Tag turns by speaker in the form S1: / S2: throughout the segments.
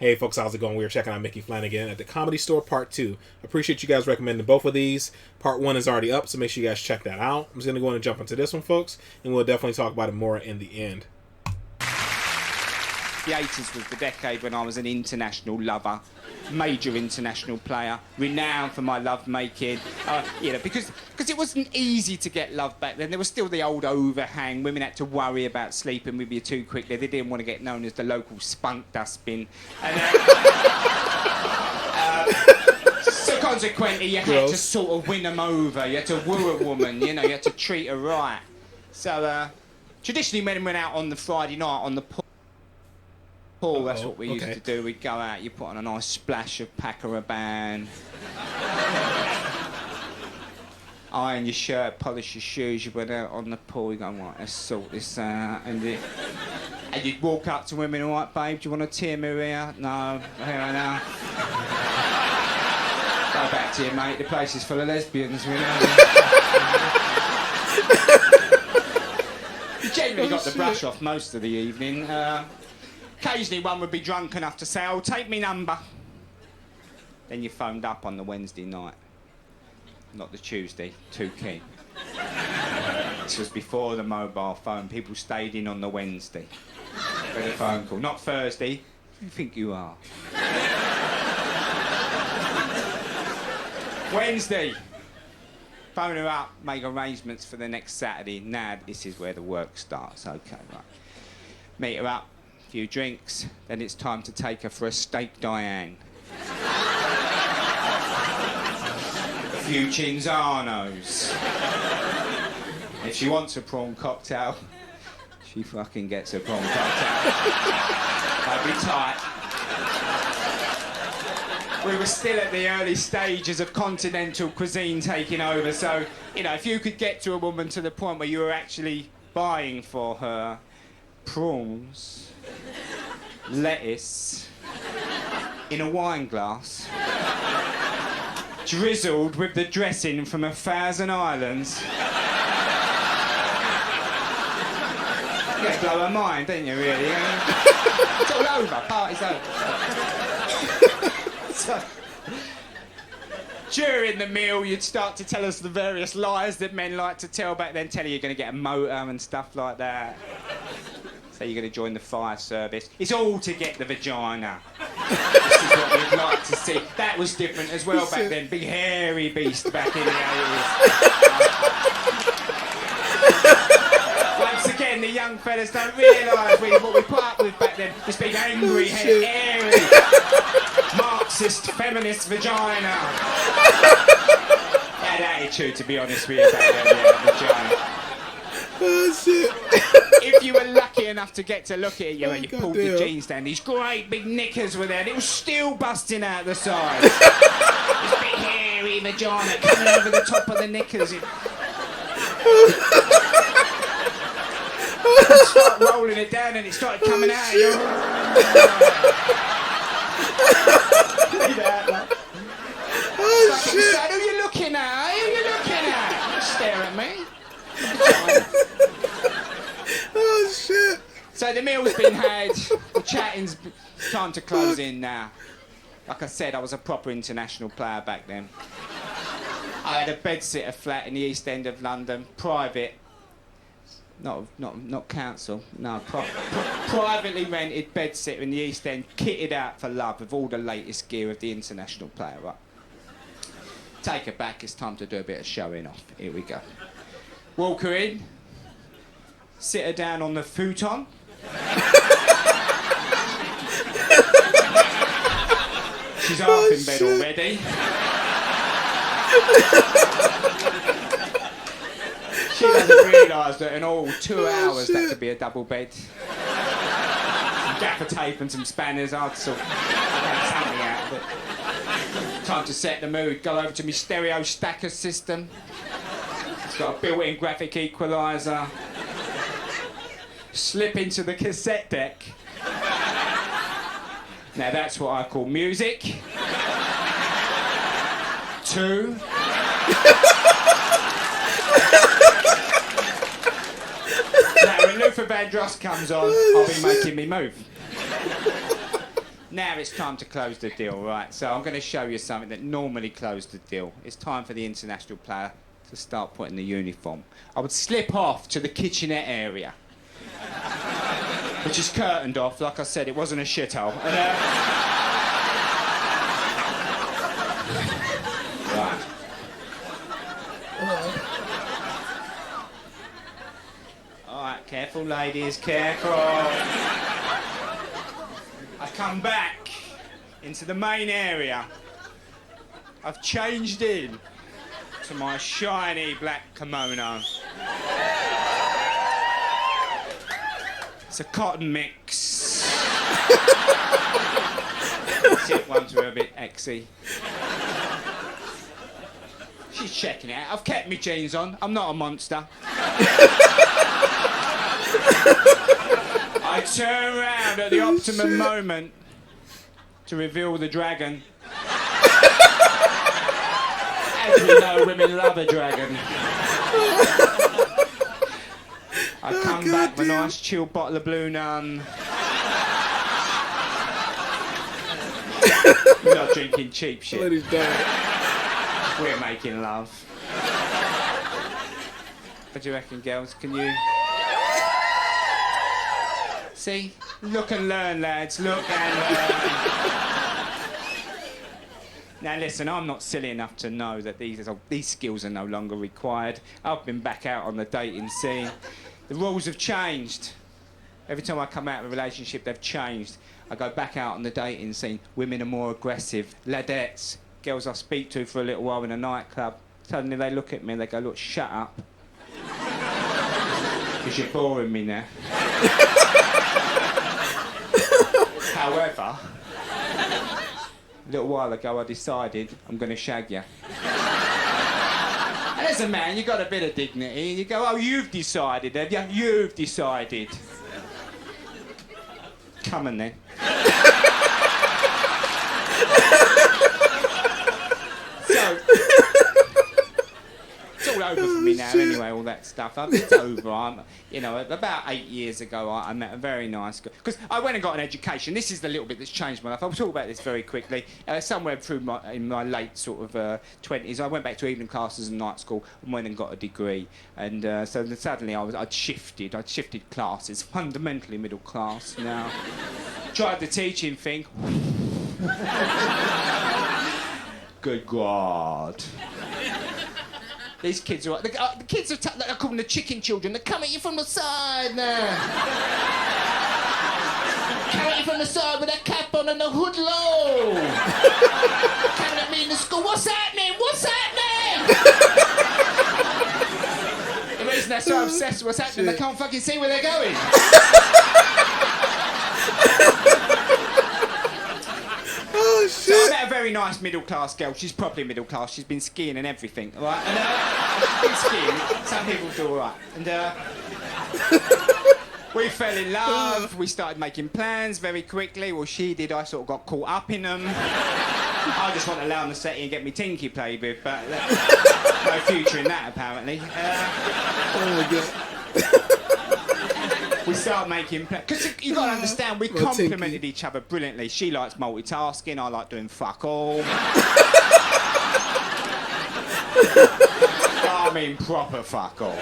S1: Hey folks, how's it going? We're checking out Micky Flanagan at the Comedy Store Part 2. Appreciate you guys recommending both of these. Part 1 is already up, so make sure you guys check that out. I'm just going to go on and jump into this one, folks, and we'll definitely talk about it more in the end.
S2: The 80s was the decade when I was an international lover, major international player, renowned for my love making. Because it wasn't easy to get love back then. There was still the old overhang. Women had to worry about sleeping with you too quickly. They didn't want to get known as the local spunk dustbin. And, so consequently, you had to sort of win them over. You had to woo a woman. You had to treat her right. So traditionally, men went out on the Friday night on the pool. That's what we used to do. We'd go out, you put on a nice splash of Paco Rabanne. Iron your shirt, polish your shoes, you went out on the pool, you go, right, let's sort this out. And you'd walk up to women, all right, babe, do you want a tear me here? No, here I know. Go back to you, mate, the place is full of lesbians, you You generally got the brush off most of the evening. Occasionally one would be drunk enough to say, oh, take me number. Then you phoned up on the Wednesday night. Not the Tuesday, too keen. This was before the mobile phone. People stayed in on the Wednesday. Got a phone call. Not Thursday. Who do you think you are? Wednesday. Phone her up, make arrangements for the next Saturday. Now, this is where the work starts. Okay, right. Meet her up. Few drinks, then it's time to take her for a steak Diane. A few Cinzanos. If she wants a prawn cocktail, she fucking gets a prawn cocktail. I'd be tight. We were still at the early stages of continental cuisine taking over, so, if you could get to a woman to the point where you were actually buying for her prawns, lettuce in a wine glass, drizzled with the dressing from 1,000 Islands. You get to blow her mind, don't you, really? It's all over, party's over. So, during the meal, you'd start to tell us the various lies that men like to tell back then, tell you you're going to get a motor and stuff like that. So you're going to join the fire service. It's all to get the vagina. This is what we'd like to see. That was different as well back then. Big hairy beast back in the 80s. Once again, the young fellas don't realise what we put up with back then. This big angry, hairy, Marxist, feminist vagina. Bad attitude, to be honest with you, back then, vagina.
S1: Oh, shit.
S2: If you were lucky enough to get to look at it, you pulled the jeans down. These great big knickers were there. And it was still busting out the sides. This big hairy vagina coming over the top of the knickers. You start rolling it down and it started coming out.
S1: Oh, shit.
S2: Who are you looking at? Who are you looking at? Don't stare at me.
S1: Oh, shit.
S2: So the meal's been had, the chatting's time to close in now. Like I said, I was a proper international player back then. I had a bedsitter flat in the East End of London, private, not council, no, privately rented bedsitter in the East End, kitted out for love with all the latest gear of the international player, right? Take her back, it's time to do a bit of showing off. Here we go. Walk her in. Sit her down on the futon. She's half in bed already. She doesn't realise that in all 2 hours that could be a double bed. Some gaffer tape and some spanners, I'd sort something out of it. Time to set the mood. Go over to my stereo stacker system. It's got a built-in graphic equaliser. Slip into the cassette deck. Now that's what I call music. 2. Now when Luther Vandross comes on, I'll be making me move. Now it's time to close the deal, right? So I'm going to show you something that normally closed the deal. It's time for the international player to start putting the uniform. I would slip off to the kitchenette area, which is curtained off. Like I said, it wasn't a shithole. Right. All right, careful, ladies, careful. I come back into the main area. I've changed in to my shiny black kimono. It's a cotton mix. Tip ones were a bit exy. She's checking it out. I've kept my jeans on. I'm not a monster. I turn round at the optimum moment to reveal the dragon. As we know, women love a dragon. I come back with a nice chilled bottle of Blue Nun. We're not drinking cheap shit. We're making love. What do you reckon, girls? Can you... See? Look and learn, lads. Look and learn. Now, listen, I'm not silly enough to know that these skills are no longer required. I've been back out on the dating scene. The rules have changed. Every time I come out of a relationship, they've changed. I go back out on the dating scene. Women are more aggressive. Ladettes, girls I speak to for a little while in a nightclub, suddenly they look at me and they go, look, shut up. Because you're boring me now. However, a little while ago I decided I'm going to shag you. And as a man, you've got a bit of dignity. You go, oh, you've decided, have you? You've decided. Come on then. So, it's all over for me now anyway, all that stuff. It's over. You know, about 8 years ago, I met a very nice girl. Because I went and got an education. This is the little bit that's changed my life. I'll talk about this very quickly. Somewhere through in my late sort of 20s, I went back to evening classes and night school and went and got a degree. And so then suddenly I'd shifted classes, fundamentally middle class now. Tried the teaching thing. Good God. These kids are... The kids are... I call them the chicken children. They come at you from the side now. Come at you from the side with their cap on and the hood low. Coming at me in the school. What's happening? What's happening? The reason they're so obsessed with what's happening, they can't fucking see where they're going.
S1: Oh, shit.
S2: So I met a very nice middle-class girl. She's properly middle-class. She's been skiing and everything, all right? And she's been skiing. Some people do all right. And we fell in love. We started making plans very quickly. Well, she did. I sort of got caught up in them. I just want to lay on the settee and get me tinky played with, but no future in that, apparently.
S1: Oh, my God.
S2: We started making plans. Because you've got to understand, we complemented each other brilliantly. She likes multitasking, I like doing fuck all. I mean proper fuck all.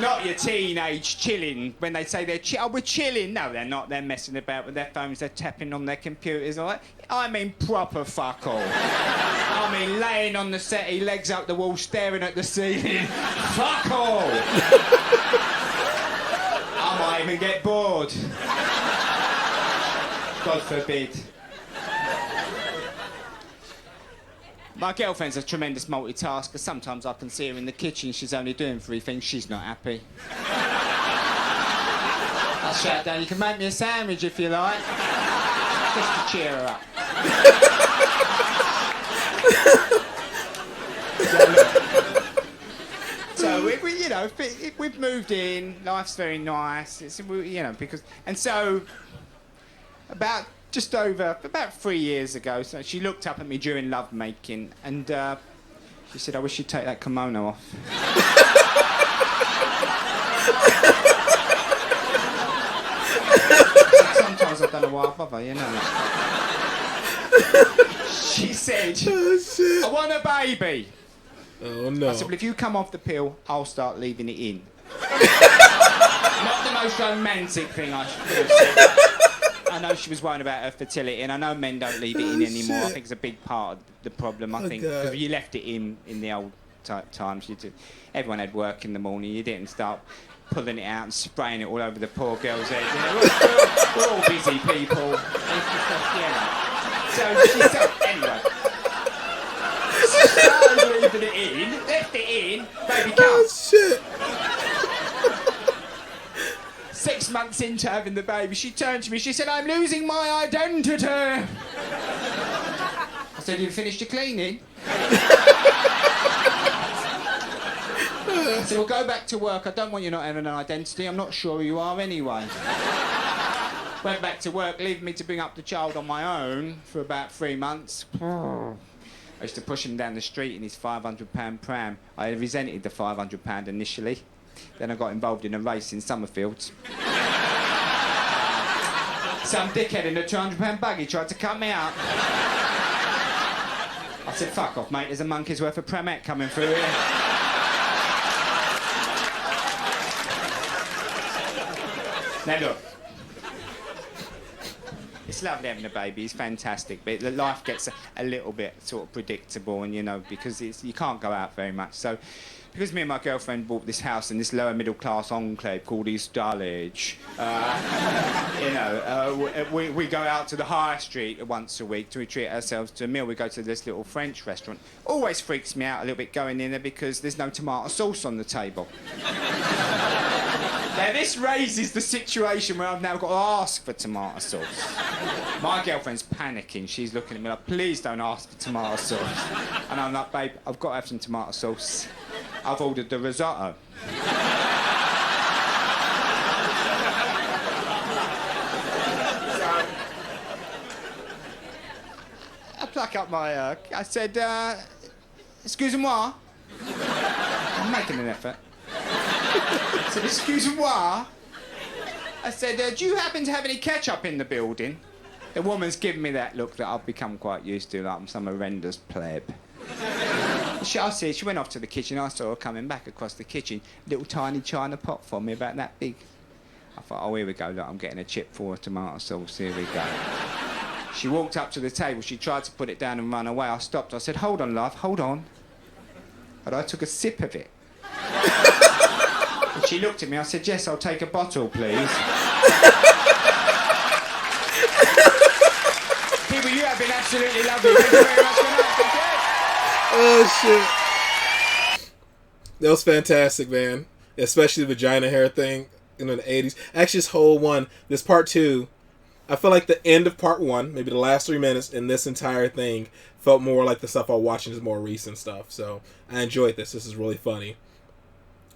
S2: Not your teenage chilling when they say they're we're chilling. No, they're not. They're messing about with their phones. They're tapping on their computers. All that. I mean proper fuck all. I mean laying on the settee, legs up the wall, staring at the ceiling. Fuck all. I might even get bored. God forbid. My girlfriend's a tremendous multitasker. Sometimes I can see her in the kitchen. She's only doing 3 things. She's not happy. I'll shout down, you can make me a sandwich if you like. Just to cheer her up. So, you know, we've moved in. Life's very nice. It's, you know, because... And so, about 3 years ago, so she looked up at me during lovemaking and she said, I wish you'd take that kimono off. I don't know why I bother, you know. She said,
S1: Oh, shit.
S2: I want a baby.
S1: Oh, no.
S2: I said, well, if you come off the pill, I'll start leaving it in. Not the most romantic thing I should have said. I know she was worrying about her fertility, and I know men don't leave it in anymore.
S1: Shit.
S2: I think it's a big part of the problem. I think
S1: God.
S2: because you left it in the old times. Everyone had work in the morning. You didn't start pulling it out and spraying it all over the poor girl's head. You know, we're all busy people. So she said, anyway. She started leaving it in, left it in, baby come.
S1: Oh, shit.
S2: 6 months into having the baby, she turned to me, she said, I'm losing my identity. I said, you finished your cleaning? I said, well, go back to work. I don't want you not having an identity. I'm not sure you are anyway. Went back to work, leaving me to bring up the child on my own for about 3 months. I used to push him down the street in his £500 pram. I resented the £500 initially. Then I got involved in a race in Summerfields. Some dickhead in a £200 buggy tried to cut me out. I said, fuck off, mate. There's a monkey's worth of pramette coming through here. Now look. It's lovely having a baby, it's fantastic, but life gets a little bit sort of predictable, and you know, because you can't go out very much. So, because me and my girlfriend bought this house in this lower middle class enclave called East Dulwich, we go out to the high street once a week to treat ourselves to a meal. We go to this little French restaurant. Always freaks me out a little bit going in there because there's no tomato sauce on the table. Now, this raises the situation where I've now got to ask for tomato sauce. My girlfriend's panicking. She's looking at me like, please don't ask for tomato sauce. And I'm like, babe, I've got to have some tomato sauce. I've ordered the risotto. I pluck up my... I said, excusez-moi. I'm making an effort. I said, excuse-moi. I said, do you happen to have any ketchup in the building? The woman's giving me that look that I've become quite used to, like I'm some horrendous pleb. She went off to the kitchen. I saw her coming back across the kitchen. Little tiny china pot for me, about that big. I thought, oh, here we go. Look, I'm getting a chip for a tomato sauce. Here we go. She walked up to the table. She tried to put it down and run away. I stopped. I said, hold on, love, hold on. But I took a sip of it. And she looked at me. I said, yes, I'll take a bottle, please. People, you have been absolutely lovely. Thank you very much. Good night. Thank you.
S1: Oh, shit. That was fantastic, man. Especially the vagina hair thing in the 80s. Actually, this whole one, this part 2, I feel like the end of part 1, maybe the last 3 minutes in this entire thing, felt more like the stuff I was watching is more recent stuff. So I enjoyed this. This is really funny.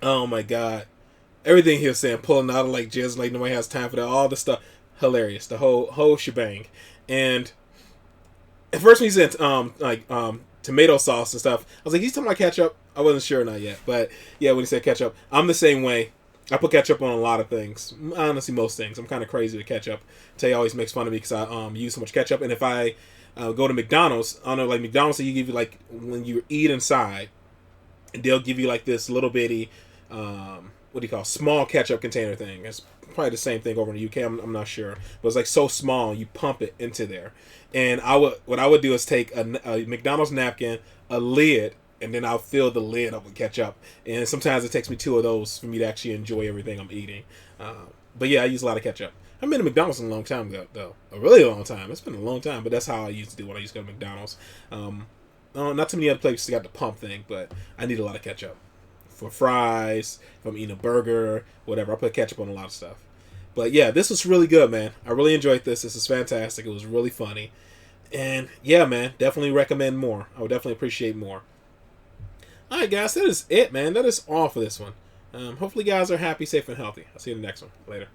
S1: Oh, my God. Everything he was saying, pulling out of like jizz, like nobody has time for that. All the stuff. Hilarious. The whole shebang. And at first when he said, tomato sauce and stuff, I was like, he's talking about ketchup? I wasn't sure, not yet. But yeah, when he said ketchup, I'm the same way. I put ketchup on a lot of things. Honestly, most things. I'm kind of crazy with ketchup. Tay always makes fun of me because I use so much ketchup. And if I go to McDonald's, I don't know, like McDonald's, you give you like, when you eat inside, and they'll give you like this little bitty, small ketchup container thing. It's probably the same thing over in the UK. I'm not sure. But it's like so small, you pump it into there. And what I would do is take a McDonald's napkin, a lid, and then I'll fill the lid up with ketchup. And sometimes it takes me 2 of those for me to actually enjoy everything I'm eating. But yeah, I use a lot of ketchup. I've been to McDonald's in a long time ago, though. A really long time. It's been a long time, but that's how I used to do when I used to go to McDonald's. Not too many other places got the pump thing, but I need a lot of ketchup. For fries, if I'm eating a burger, whatever. I put ketchup on a lot of stuff. But yeah, this was really good, man. I really enjoyed this. This is fantastic. It was really funny. And yeah, man, definitely recommend more. I would definitely appreciate more. Alright, guys, that is it, man. That is all for this one. Hopefully, you guys are happy, safe, and healthy. I'll see you in the next one. Later.